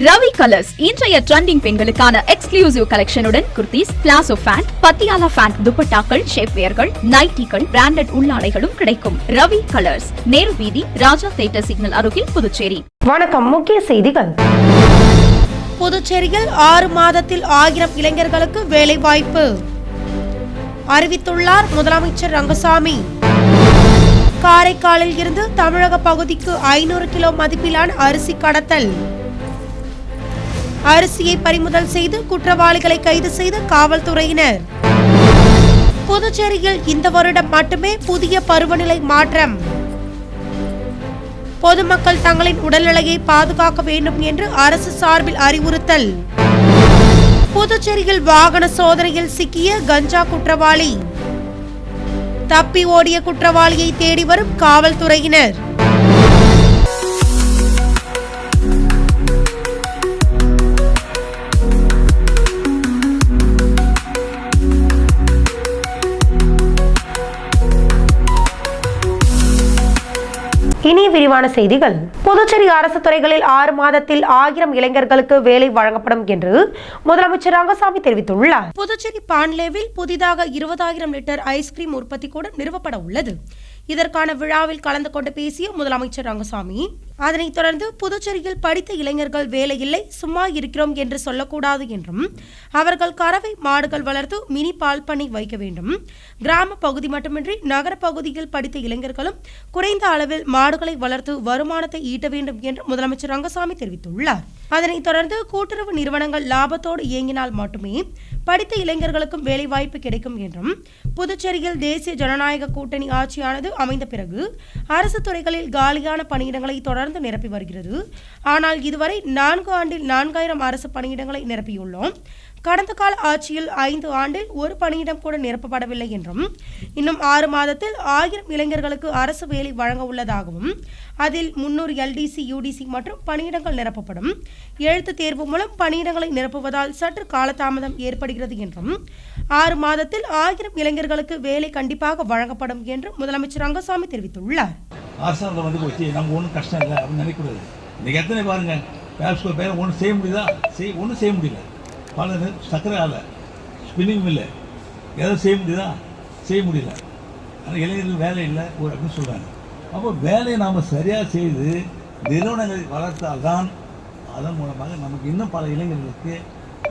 Ravi colours இன்றைய trending பெண்களுக்கான exclusive கலெக்ஷனுடன் kurtis, palazzo pant, Patiala pant, துப்பட்டாக்கள், ஷேப்வேர்கள், நைட்டிகள், பிராண்டட் உள்ளாடைகளும் கிடைக்கும். ரவி கலர்ஸ், நேரு வீதி, ராஜா தியேட்டர் சிக்னல் அருகில், புதுச்சேரி. வணக்கம். முக்கிய செய்திகள். புதுச்சேரியில் 6 மாதத்தில் 1000 இளைஞர்களுக்கு வேலை வாய்ப்பு அறிவித்துள்ளார் முதலமைச்சர் ரங்கசாமி. காரைக்காலில் இருந்து தமிழக பகுதிக்கு 500 கிலோ மதிப்பிலான அரிசி கடத்தல். அரிசியை பறிமுதல் செய்து குற்றவாளிகளை கைது செய்த காவல்துறையினர். புதுச்சேரியில் இந்த வருடம் மட்டுமே புதிய பருவநிலை மாற்றம். பொதுமக்கள் தங்களின் உடல்நிலையை பாதுகாக்க வேண்டும் என்று அரசு சார்பில் அறிவுறுத்தல். புதுச்சேரியில் வாகன சோதனையில் சிக்கிய கஞ்சா குற்றவாளி. தப்பி ஓடிய குற்றவாளியை தேடி வரும் காவல்துறையினர். இனி விரிவான செய்திகள். புதுச்சேரி அரசு துறைகளில் 6 மாதத்தில் 1000 இளைஞர்களுக்கு வேலை வழங்கப்படும் என்று முதலமைச்சர் ரங்கசாமி தெரிவித்துள்ளார். புதுச்சேரி பான்லேவில் புதிதாக 20,000 லிட்டர் ஐஸ்கிரீம் உற்பத்தி கூடம் நிறுவப்பட உள்ளது. இதற்கான விழாவில் கலந்து கொண்டு பேசிய முதலமைச்சர் ரங்கசாமி, அதனைத் தொடர்ந்து புதுச்சேரியில் படித்த இளைஞர்கள் வேலை இல்லை, சும்மா இருக்கிறோம் என்று சொல்லக்கூடாது என்றும், அவர்கள் கறவை மாடுகள் வளர்த்து மினி பால் பண்ணை வைக்க வேண்டும். கிராம பகுதி மட்டுமின்றி நகர பகுதியில் படித்த இளைஞர்களும் குறைந்த அளவில் மாடுகளை வளர்த்து வருமானத்தை ஈட்ட வேண்டும் என்று முதலமைச்சர் ரங்கசாமி தெரிவித்துள்ளார். அதனைத் தொடர்ந்து கூட்டுறவு நிறுவனங்கள் லாபத்தோடு இயங்கினால் மட்டுமே படித்த இளைஞர்களுக்கும் வேலைவாய்ப்பு கிடைக்கும் என்றும், புதுச்சேரியில் தேசிய ஜனநாயக கூட்டணி ஆட்சியானது அமைந்த பிறகு அரசு துறைகளில் காலியான பணியிடங்களை தொடர்ந்து நிரப்பி வருகிறது. ஆனால் இதுவரை 4 ஆண்டில் 4000 அரசு பணியிடங்களை நிரப்பியுள்ளோம். கடந்த கால ஆட்சியில் 5 ஆண்டில் ஒரு பணியிடம் கூட நிரப்பப்படவில்லை என்றும், இன்னும் 6 மாதத்தில் 1000 இளைஞர்களுக்கு அரசு வேலை வழங்க உள்ளதாகவும், அதில் 300 LDC, UDC மற்றும் பணியிடங்கள் நிரப்பப்படும். எழுத்து தேர்வு மூலம் பணியிடங்களை நிரப்புவதால் சற்று காலதாமதம் ஏற்படுகிறது என்றும், 6 மாதத்தில் 1000 இளைஞர்களுக்கு வேலை கண்டிப்பாக வழங்கப்படும் என்று முதலமைச்சர் ரங்கசாமி தெரிவித்துள்ளார். அரசாங்கம் வந்து போச்சு, நம்ம ஒன்றும் கஷ்டம் இல்லை அப்படின்னு நினைக்கூடாது. இன்றைக்கி எத்தனை பாருங்க, பேர் ஒன்றும் செய்ய முடியுதா? ஒன்றும் செய்ய முடியல. பல சக்கரை ஆலை, ஸ்பின்னிங் மில்லு, எதாவது செய்ய முடியுதா? செய்ய முடியல. ஆனால் இளைஞர்கள் வேலை இல்லை அப்படின்னு சொல்கிறாங்க. அப்போ வேலையை நாம் சரியாக செய்து நிறுவனங்களை வளர்த்தால்தான் அதன் மூலமாக நமக்கு இன்னும் பல இளைஞர்களுக்கு,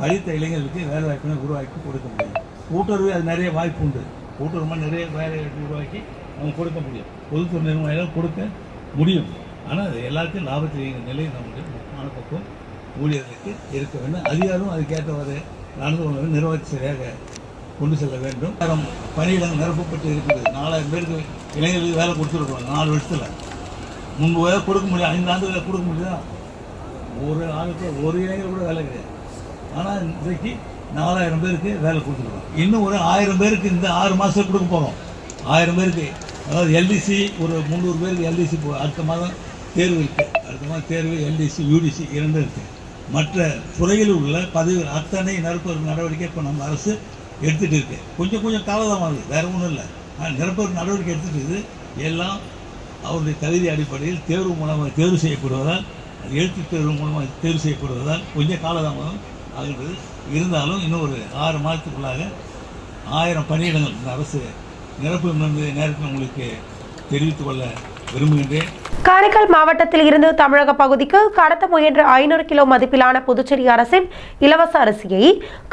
படித்த இளைஞர்களுக்கு வேலை வாய்ப்புகளை உருவாக்கி கொடுக்க முடியும். கூட்டுறவு அது நிறைய வாய்ப்பு உண்டு. கூட்டுறவு நிறைய வேலை வாய்ப்பு உருவாக்கி நம்ம கொடுக்க முடியும். பொதுத்துறை நிறுவனங்கள் கொடுக்க முடியும். ஆனால் அது எல்லாத்தையும் லாபத்தில் நிலை நம்முடைய முக்கியமான பக்கம் ஊழியர்களுக்கு இருக்க வேண்டும். அதிகாரம் அதுக்கேற்றவாறு நடந்து கொள்ள நிர்வாகத்தை சரியாக கொண்டு செல்ல வேண்டும். பணியிடங்கள் நிரப்பப்பட்டு இருக்குது. 4000 பேருக்கு இளைஞர்களுக்கு வேலை கொடுத்துருக்குறாங்க 4 வருஷத்தில். முன்பு வேலை கொடுக்க முடியும், 5 ஆண்டுகளை கொடுக்க முடியுதா? ஒரு ஆளுக்கு ஒரு இளைஞர் கூட வேலை கிடையாது. ஆனால் இன்றைக்கு 4000 பேருக்கு வேலை கொடுத்துருக்கோம். இன்னும் ஒரு 1000 பேருக்கு இந்த 6 மாதத்தில் கொடுக்க போகிறோம். 1000 பேருக்கு, அதாவது LDC ஒரு 300 பேருக்கு LDC அடுத்த மாதம் தேர்வு இருக்குது. அடுத்த மாதம் தேர்வு LDC, UDC 2 இருக்குது. மற்ற துறையில் உள்ள பதவிகள் அத்தனை நிரப்புவதற்கு நடவடிக்கை இப்போ நம்ம அரசு எடுத்துகிட்டு இருக்குது. கொஞ்சம் காலதாமது, வேறு ஒன்றும் இல்லை. நிரப்புவதற்கு நடவடிக்கை எடுத்துகிட்டு இருக்குது. எல்லாம் அவருடைய தகுதி அடிப்படையில் தேர்வு மூலமாக தேர்வு செய்யப்படுவதால், எழுத்து தேர்வு மூலமாக தேர்வு செய்யப்படுவதால் கொஞ்சம் காலதாமதம் ஆகிறது. இருந்தாலும் இன்னும் ஒரு 6 மாதத்துக்குள்ளாக 1000 பணியிடங்கள் இந்த அரசு நிரப்பும் என்பதை நேரத்தில் உங்களுக்கு தெரிவித்துக் கொள்ள விரும்புகின்றேன். காரைக்கால் மாவட்டத்தில் இருந்து தமிழக பகுதிக்கு கடத்த முயன்ற 500 கிலோ மதிப்பிலான புதுச்சேரி அரசின் இலவச அரிசியை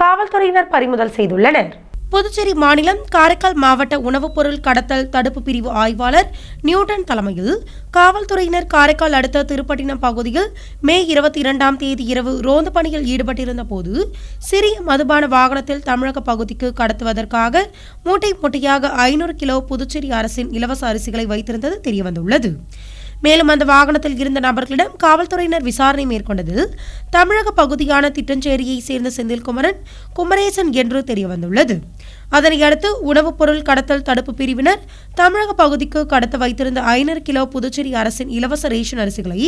காவல்துறையினர் பறிமுதல் செய்துள்ளனர். புதுச்சேரி மாநிலம் காரைக்கால் மாவட்ட உணவுப் பொருள் கடத்தல் தடுப்பு பிரிவு ஆய்வாளர் நியூட்டன் தலைமையில் காவல்துறையினர் காரைக்கால் அடுத்த திருப்பட்டினம் பகுதியில் மே 22ஆம் தேதி இரவு ரோந்து பணியில் ஈடுபட்டிருந்த போது சிறிய மதுபான வாகனத்தில் தமிழக பகுதிக்கு கடத்துவதற்காக மூட்டை மூட்டையாக 500 கிலோ புதுச்சேரி அரசின் இலவச அரிசிகளை வைத்திருந்தது தெரியவந்துள்ளது. மேலும் அந்த வாகனத்தில் இருந்த நபர்களிடம் காவல்துறையினர் விசாரணை மேற்கொண்டதில் தமிழக பகுதியான திட்டஞ்சேரியை சேர்ந்த செந்தில்குமரன், குமரேசன் என்று தெரியவந்துள்ளது. அதனையடுத்து உணவுப் பொருள் கடத்தல் தடுப்பு பிரிவினர் தமிழக பகுதிக்கு கடத்த வைத்திருந்த 500 கிலோ புதுச்சேரி அரசின் இலவச ரேஷன் அரிசிகளை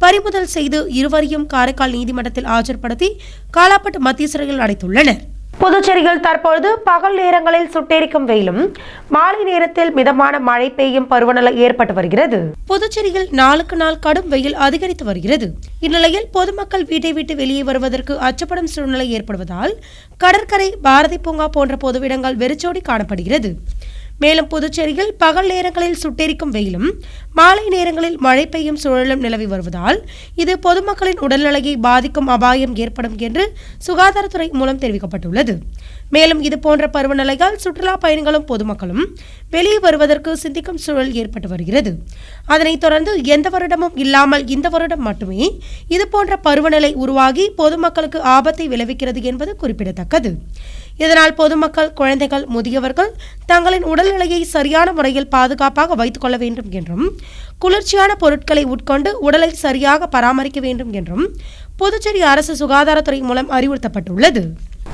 பறிமுதல் செய்து இருவரையும் காரைக்கால் நீதிமன்றத்தில் ஆஜர்படுத்தி காலாப்பட்டு மத்திய சிறையில் அடைத்துள்ளனர். புதுச்சேரியில் தற்பொழுது பகல் நேரங்களில் சுட்டெரிக்கும் வெயிலும் மாலை நேரத்தில் மிதமான மழை பெய்யும் பருவநிலை ஏற்பட்டு வருகிறது. புதுச்சேரியில் நாளுக்கு நாள் கடும் வெயில் அதிகரித்து வருகிறது. இந்நிலையில் பொதுமக்கள் வீட்டை விட்டு வெளியே வருவதற்கு அச்சப்படும் சூழ்நிலை ஏற்படுவதால் கடற்கரை, பாரதி பூங்கா போன்ற பொதுவிடங்கள் வெறிச்சோடி காணப்படுகிறது. மேலும் புதுச்சேரியில் பகல் நேரங்களில் சுட்டெரிக்கும் வெயிலும் மாலை நேரங்களில் மழை பெய்யும் சூழலும் நிலவி வருவதால் இது பொதுமக்களின் உடல்நிலையை பாதிக்கும் அபாயம் ஏற்படும் என்று சுகாதாரத்துறை மூலம் தெரிவிக்கப்பட்டுள்ளது. மேலும் இதுபோன்ற பருவநிலையால் சுற்றுலா பயணிகளும் பொதுமக்களும் வெளியே வருவதற்கு சிந்திக்கும் சூழல் ஏற்பட்டு வருகிறது. அதனைத் தொடர்ந்து எந்த வருடமும் இல்லாமல் இந்த வருடம் மட்டுமே இதுபோன்ற பருவநிலை உருவாகி பொதுமக்களுக்கு ஆபத்தை விளைவிக்கிறது என்பது குறிப்பிடத்தக்கது. இதனால் பொதுமக்கள், குழந்தைகள், முதியவர்கள் தங்களின் உடல்நிலையை சரியான முறையில் பாதுகாப்பாக வைத்துக் கொள்ள வேண்டும் என்றும் குளிர்ச்சியான பொருட்களை உட்கொண்டு உடலை சரியாக பராமரிக்க வேண்டும் என்றும் புதுச்சேரி அரசு சுகாதாரத்துறை மூலம் அறிவுறுத்தப்பட்டுள்ளது.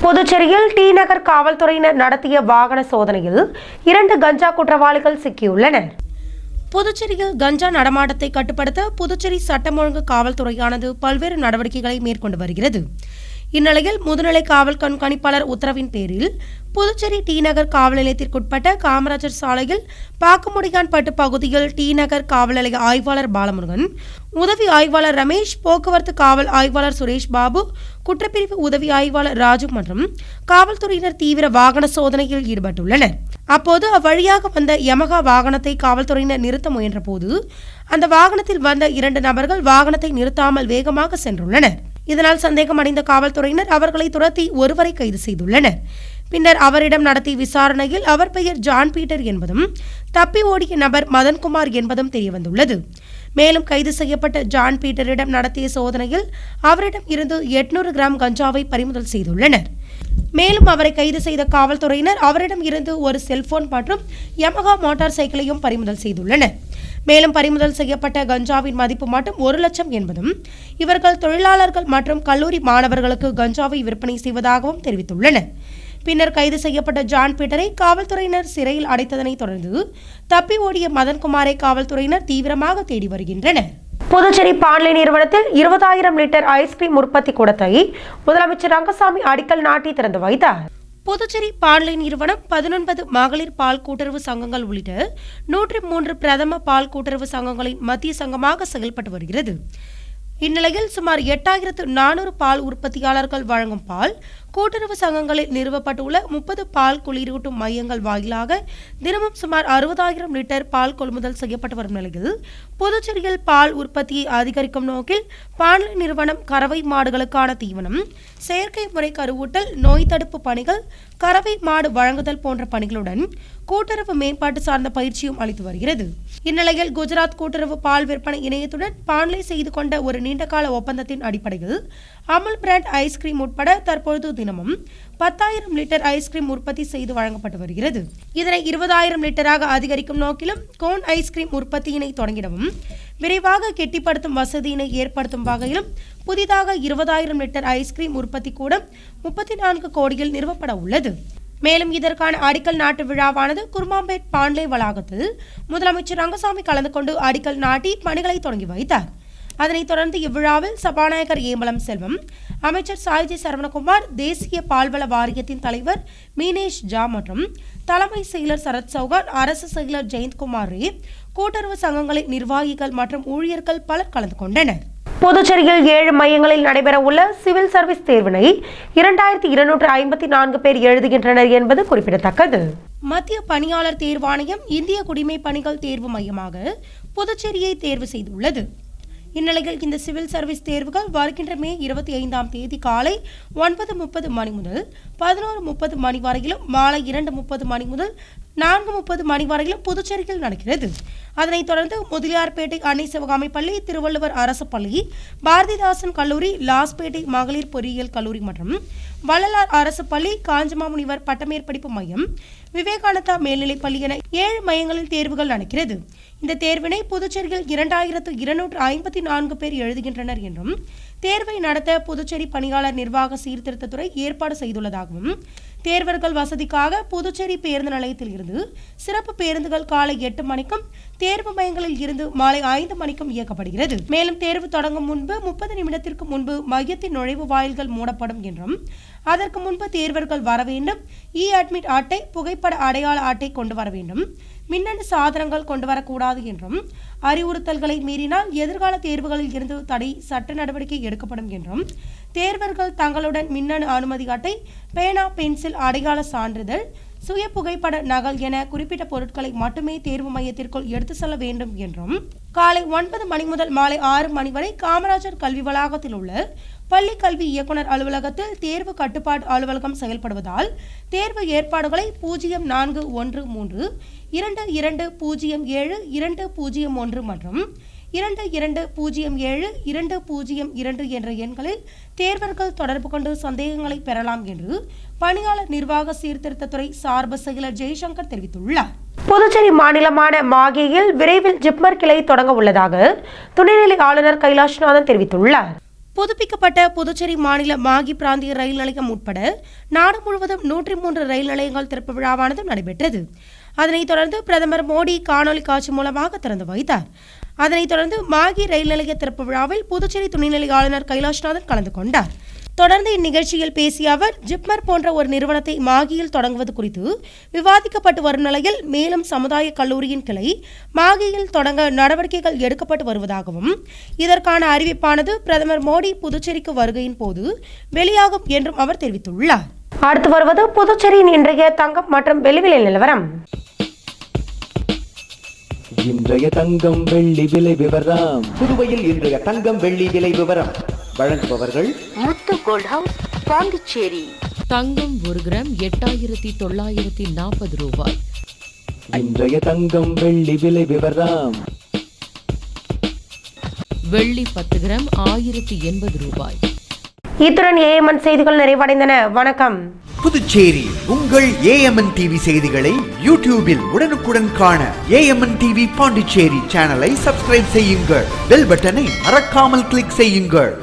புதுச்சேரியில் டி நகர் காவல்துறையினர் நடத்திய வாகன சோதனையில் 2 கஞ்சா குற்றவாளிகள் சிக்கியுள்ளனர். புதுச்சேரியில் கஞ்சா நடமாட்டத்தை கட்டுப்படுத்த புதுச்சேரி சட்டம் ஒழுங்கு காவல்துறையானது பல்வேறு நடவடிக்கைகளை மேற்கொண்டு வருகிறது. இந்நிலையில் முதுநிலை காவல் கண்காணிப்பாளர் உத்தரவின் பேரில் புதுச்சேரி டி நகர் காவல் நிலையத்திற்குட்பட்ட காமராஜர் சாலையில் பாக்கமுடியான்பட்டு பகுதியில் டி நகர் காவல் நிலைய ஆய்வாளர் பாலமுருகன், உதவி ஆய்வாளர் ரமேஷ், போக்குவரத்து காவல் ஆய்வாளர் சுரேஷ் பாபு, குற்றப்பிரிவு உதவி ஆய்வாளர் ராஜு மற்றும் காவல்துறையினர் தீவிர வாகன சோதனையில் ஈடுபட்டுள்ளனர். அப்போது அவ்வழியாக வந்த யமகா வாகனத்தை காவல்துறையினர் நிறுத்த முயன்ற போது அந்த வாகனத்தில் வந்த 2 நபர்கள் வாகனத்தை நிறுத்தாமல் வேகமாக சென்றுள்ளனர். இதனால் சந்தேகம் அடைந்த காவல்துறையினர் அவர்களை துரத்தி ஒருவரை கைது செய்துள்ளனர். பின்னர் அவரிடம் நடத்திய விசாரணையில் அவர் பெயர் ஜான் பீட்டர் என்பதும் தப்பி ஓடிய நபர் மதன்குமார் என்பதும் தெரியவந்துள்ளது. மேலும் கைது செய்யப்பட்ட ஜான் பீட்டரிடம் நடத்திய சோதனையில் அவரிடம் இருந்து 800 கிராம் கஞ்சாவை பறிமுதல் செய்துள்ளனர். மேலும் அவரை கைது செய்த காவல்துறையினர் அவரிடம் இருந்து ஒரு செல்போன் மற்றும் யமகா மோட்டார் சைக்கிளையும் பறிமுதல் செய்துள்ளனர். மேலும் பறிமுதல் செய்யப்பட்ட கஞ்சாவின் மதிப்பு மட்டும் 1 லட்சம் என்பதும் இவர்கள் தொழிலாளர்கள் மற்றும் கல்லூரி மாணவர்களுக்கு கஞ்சாவை விற்பனை செய்வதாகவும் தெரிவித்துள்ளனர். பின்னர் கைது செய்யப்பட்ட ஜான் பீட்டரை காவல்துறையினர் சிறையில் அடைத்ததனை தொடர்ந்து தப்பி ஓடிய மதன்குமாரை காவல்துறையினர் தீவிரமாக தேடி வருகின்றனர். புதுச்சேரி பாண்லே நிறுவனத்தில் 20,000 லிட்டர் ஐஸ்கிரீம் உற்பத்தி கூடத்தை முதலமைச்சர் ரங்கசாமி அடிக்கல் நாட்டி திறந்து வைத்தார். புதுச்சேரி பாண்லே நிறுவனம் 19 மகளிர் பால் கூட்டுறவு சங்கங்கள் உள்ளிட்ட 103 பிரதம பால் கூட்டுறவு சங்கங்களின் மத்திய சங்கமாக செயல்பட்டு வருகிறது. இந்நிலையில் சுமார் 8,400 பால் உற்பத்தியாளர்கள் வழங்கும் பால் கூட்டுறவு சங்கங்களில் நிறுவப்பட்டுள்ள 30 பால் குளிரூட்டும் மையங்கள் வாயிலாக தினமும் சுமார் 60,000 லிட்டர் பால் கொள்முதல் செய்யப்பட்டு வரும் நிலையில் புதுச்சேரியில் பால் உற்பத்தியை அதிகரிக்கும் நோக்கில் பாண்லே நிறுவனம் கறவை மாடுகளுக்கான தீவனம், செயற்கை முறை கருவூட்டல், நோய் தடுப்பு பணிகள், கறவை மாடு வழங்குதல் போன்ற பணிகளுடன் கூட்டுறவு மேம்பாட்டு சார்ந்த பயிற்சியும் அளித்து வருகிறது. இந்நிலையில் குஜராத் கூட்டுறவு பால் விற்பனை இணையத்துடன் பாண்லே செய்து கொண்ட ஒரு நீண்டகால ஒப்பந்தத்தின் அடிப்படையில் அமுல் பிராண்ட் ஐஸ்கிரீம் உட்பட தற்பொழுது தினமும் 10,000 லிட்டர் ஐஸ்கிரீம் உற்பத்தி செய்து வழங்கப்பட்டு வருகிறது. இதனை 20,000 லிட்டராக அதிகரிக்கும் நோக்கிலும் கோன் ஐஸ்கிரீம் உற்பத்தியினை தொடங்கிடவும் விரைவாக கெட்டிப்படுத்தும் வசதியினை ஏற்படுத்தும் வகையிலும் புதிதாக 20,000 லிட்டர் ஐஸ்கிரீம் உற்பத்தி கூடம் 34 கோடியில் நிறுவப்பட உள்ளது. மேலும் இதற்கான அடிக்கல் நாட்டு விழாவானது குருமாம்பேட் பாண்லே வளாகத்தில் முதலமைச்சர் ரங்கசாமி கலந்து கொண்டு அடிக்கல் நாட்டி பணிகளை தொடங்கி வைத்தார். அதனைத் தொடர்ந்து இவ்விழாவில் சபாநாயகர் ஏம்பலம் செல்வம், அமைச்சர் சாய்ஜி சரவணகுமார், தேசிய பால்வள வாரியத்தின் தலைவர் மீனேஷ் ஜா மற்றும் தலைமை செயலர் சரத் சௌகான், அரசு செயலர் ஜெயந்த்குமார் ரே, கூட்டுறவு சங்கங்களின் நிர்வாகிகள் மற்றும் ஊழியர்கள் பலர் கலந்து கொண்டனர். புதுச்சேரியில் 7 மையங்களில் நடைபெறவுள்ள சிவில் சர்வீஸ் தேர்வினை 2,254 பேர் எழுதுகின்றனர் என்பது குறிப்பிடத்தக்கது. மத்திய பணியாளர் தேர்வாணையம் இந்திய குடிமை பணிகள் தேர்வு மையமாக புதுச்சேரியை தேர்வு செய்துள்ளது. இந்நிலையில் இந்த சிவில் சர்வீஸ் தேர்வுகள் வருகின்ற மே 25ஆம் தேதி காலை 9:30 மணி முதல் 11:30 மணி வரையிலும், மாலை 2:30 மணி முதல் 4:30 மணி வரையிலும் புதுச்சேரியில் நடக்கிறது. அதனைத் தொடர்ந்து முதலியார்பேட்டை அன்னை சிவகாமி பள்ளி, திருவள்ளுவர் அரசு பள்ளி, பாரதிதாசன் கல்லூரி, லாஸ்பேட்டை மகளிர் பொறியியல் கல்லூரி மற்றும் வள்ளலார் அரசு பள்ளி, காஞ்சிமாமுனிவர் பட்டமேற்படிப்பு மையம், விவேகானந்தா மேல்நிலைப் பள்ளி என 7 மையங்களில் தேர்வுகள் நடக்கிறது. இந்த தேர்வினை புதுச்சேரியில் 2,254 பேர் எழுதுகின்றனர் என்றும் தேர்வை நடத்த புதுச்சேரி பணியாளர் நிர்வாக சீர்திருத்தத்துறை ஏற்பாடு செய்துள்ளதாகவும் தேர்வர்கள் வசதிக்காக புதுச்சேரி பேருந்து நிலையத்தில் இருந்து சிறப்பு பேருந்துகள் காலை 8 மணிக்கும் தேர்வு மையங்களில் இருந்து மாலை 5 மணிக்கும் இயக்கப்படுகிறது. மேலும் தேர்வு தொடங்கும் முன்பு 30 நிமிடத்திற்கு முன்பு மையத்தின் நுழைவு வாயில்கள் மூடப்படும் என்றும் அதற்கு முன்பு தேர்வர்கள் வர வேண்டும். அட்மிட் அட்டை, புகைப்பட அடையாள அட்டை கொண்டு வர வேண்டும். மின்னணு சாதனங்கள் கொண்டு வரக்கூடாது என்றும் அறிவுறுத்தல்களை மீறினால் எதிர்கால தேர்வுகளில் இருந்து தடை சட்ட நடவடிக்கை எடுக்கப்படும் என்றும் தேர்வர்கள் தங்களுடன் மின்னணு அனுமதி அட்டை, பேனா, பென்சில், அடையாள சான்றிதழ், சுய புகைப்பட நகல் என குறிப்பிட்ட பொருட்களை மட்டுமே தேர்வு மையத்திற்குள் எடுத்து செல்ல வேண்டும் என்றும் காலை 9 மணி முதல் மாலை 6 மணி வரை காமராஜர் கல்வி வளாகத்தில் உள்ள பள்ளி கல்வி இயக்குனர் அலுவலகத்தில் தேர்வு கட்டுப்பாட்டு அலுவலகம் செயல்படுவதால் தேர்வு ஏற்பாடுகளை 0413 2207 201 மற்றும் 2207 202 என்ற எண்களில் தேர்வர்கள் தொடர்பு கொண்டு சந்தேகங்களை பெறலாம் என்று பணியாளர் நிர்வாக சீர்திருத்தத்துறை சார்பு செயலர் ஜெய்சங்கர் தெரிவித்துள்ளார். புதுச்சேரி மாநிலமான மாகேயில் விரைவில் ஜிப்மர் கிளை தொடங்க உள்ளதாக துணைநிலை ஆளுநர் கைலாஷ்நாதன் தெரிவித்துள்ளார். புதுப்பிக்கப்பட்ட புதுச்சேரி மாநில மாகி பிராந்திய ரயில் நிலையம் உட்பட நாடு முழுவதும் 103 ரயில் நிலையங்கள் திறப்பு விழாவானது நடைபெற்றது. அதனைத் தொடர்ந்து பிரதமர் மோடி காணொலி காட்சி மூலமாக திறந்து வைத்தார். அதனைத் தொடர்ந்து மாகி ரயில் நிலைய திறப்பு விழாவில் புதுச்சேரி துணைநிலை ஆளுநர் கைலாஷ்நாதன் கலந்து கொண்டார். தொடர்ந்து இந்நிகழ்ச்சியில் பேசிய அவர், ஜிப்மர் போன்ற ஒரு நிறுவனத்தை மாகியில் தொடங்குவது குறித்து விவாதிக்கப்பட்டு வரும் நிலையில் மேலும் சமுதாய கல்லூரியின் கிளை மாகியில் தொடங்க நடவடிக்கைகள் எடுக்கப்பட்டு வருவதாகவும் இதற்கான அறிவிப்பானது பிரதமர் மோடி புதுச்சேரிக்கு வருகையின் போது வெளியாகும் என்றும் அவர் தெரிவித்துள்ளார். அடுத்து வருவது புதுச்சேரியின் இன்றைய தங்கம் மற்றும் வெள்ளி விலை நிலவரம். இன்றைய தங்கம் வெள்ளி விலை விவரம். புதுவையில் இன்றைய தங்கம் வெள்ளி விலை விவரம் வழங்குபவர்கள் முத்து கோல்ட் ஹவுஸ், பாண்டிச்சேரி. தங்கம் 1 கிராம் 8940 ரூபாய். இன்றைய தங்கம் வெள்ளி விலை விவரம். வெள்ளி 10 கிராம் 1080 ரூபாய். இத்துடன் AMN செய்திகள் நிறைவடைந்தன. வணக்கம். புதுச்சேரி உங்கள் AMN TV செய்திகளை யூடியூபில் உடனுக்குடன் காண AMN TV பாண்டிச்சேரி சேனலை சப்ஸ்கிரைப் செய்யுங்கள். பெல் பட்டனை மறக்காமல் கிளிக் செய்யுங்கள்.